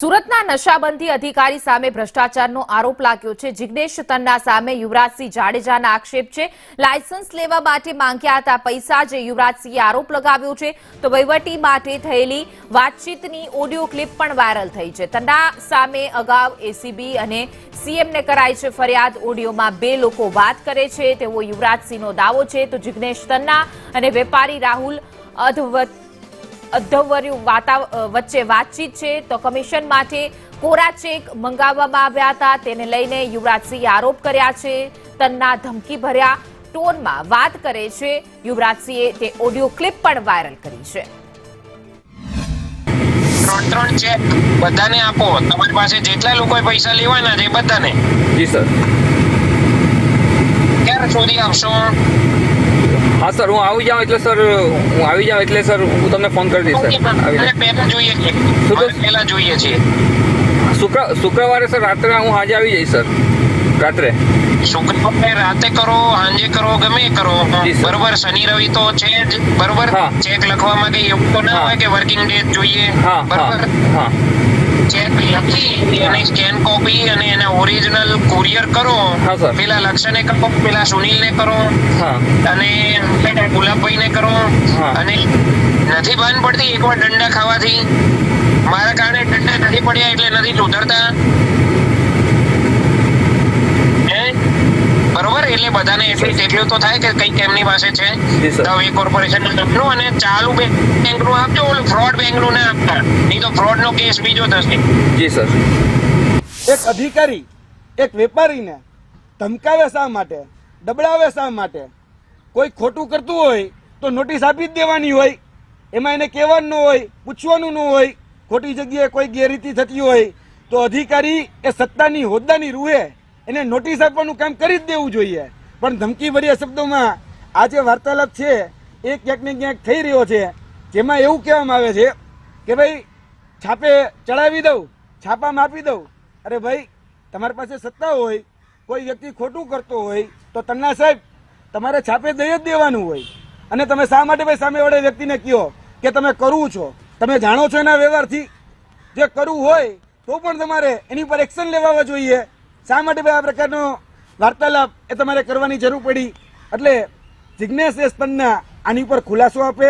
સુરતના નશાબંધી અધિકારી સામે ભ્રષ્ટાચારનો આરોપ લાગ્યો છે। જિગ્નેશ તન્ના સામે યુવરાજસિંહ જાડેજાના આક્ષેપ છે। લાયસન્સ લેવા માટે માંગ્યા હતા પૈસા, જે યુવરાજસિંહે આરોપ લગાવ્યો છે। તો વહીવટી માટે થયેલી વાતચીતની ઓડિયો ક્લિપ પણ વાયરલ થઈ છે। તન્ના સામે અગાઉ એસીબી અને સીએમને કરાઈ છે ફરિયાદ। ઓડિયોમાં બે લોકો વાત કરે છે તેવો યુવરાજસિંહનો દાવો છે। તો જિગ્નેશ તન્ના અને વેપારી રાહુલ અધ્વર્યુ વચ્ચે વાતચીત છે। તો કમિશન માટે કોરા ચેક મંગાવવામાં આવ્યા હતા, તેને લઈને યુવરાજસિંહે આરોપ કર્યા છે। તન્ના ધમકી ભર્યા ટોનમાં વાત કરે છે। યુવરાજસિંહે તે ઓડિયો ક્લિપ પણ વાયરલ કરી છે। ત્રણ ચેક બધાને આપો, તમારી પાસે જેટલા લોકોએ પૈસા લેવાના છે બધાને। જી સર। ક્યારે સુધી આપશો? હા સર, હું આવી જાઉં એટલે સર હું તમને ફોન કરી દઈશ સર। પહેલા જોઈએ છે, પહેલા જોઈએ છે શુક્રવારે સર રાત્રે હું હાજે આવી જઈશ સર। રાત્રે શુક્રવારે રાતે કરો, સાંજે કરો, ગમે કરો, બરોબર। શનિ રવિ તો છે જ, બરોબર। ચેક લખવામાં કઈ એવું તો ના હોય કે વર્કિંગ ડે જોઈએ, બરોબર। ચેક લખી અને સ્કેન કોપી અને એના ઓરિજિનલ કુરિયર કરો। પેલા લક્ષને કરો, પેલા સુનિલને કરો અને ગુલાબભાઈને કરો। અને નથી ભાન પડતી એકવાર દંડા ખાવાથી? મારા કારણે દંડા નથી પડ્યા એટલે નથી સુધરતા, બરોબર। એટલે બધાને એટલું તો થાય કે કઈક એમની પાસે છે। હવે કોર્પોરેશન નું અને ચાલુ બેંક નું આપજો, ઓલું ફ્રોડ બેંક નું ના આપતા, નહીં તો ફ્રોડ નો કેસ બીજો થશે। જી સર। એક અધિકારી એક વેપારીને ધમકાવે શા માટે, દબડાવે શા માટે? કોઈ ખોટું કરતું હોય તો નોટિસ આપી જ દેવાની હોય, એમાં એને કહેવાનું ન હોય, પૂછવાનું ન હોય। ખોટી જગ્યાએ કોઈ ગેરરીતિ થતી હોય તો અધિકારી એ સત્તાની હોદ્દાની રૂહે એને નોટિસ આપવાનું કામ કરી જ દેવું જોઈએ। પણ ધમકીભર્યા શબ્દોમાં આ જે વાર્તાલાપ છે એ ક્યાંક ને ક્યાંક થઈ રહ્યો છે, જેમાં એવું કહેવામાં આવે છે કે ભાઈ છાપે ચડાવી દઉં, છાપામાં આપી દઉં। અરે ભાઈ, તમારી પાસે સત્તા હોય, કોઈ વ્યક્તિ ખોટું કરતો હોય તો તન્ના સાહેબ તમારે છાપે દઈ જ દેવાનું હોય। અને તમે શા માટે ભાઈ સામેવાળા વ્યક્તિને કહો કે તમે કરવું છો? તમે જાણો છો એના વ્યવહારથી જે કરવું હોય તો પણ તમારે એની પર એક્શન લેવા જોઈએ। શા માટે ભાઈ આ પ્રકારનો વાર્તાલાપ એ તમારે કરવાની જરૂર પડી? એટલે જિગ્નેશ તન્ના આની પર ખુલાસો આપે।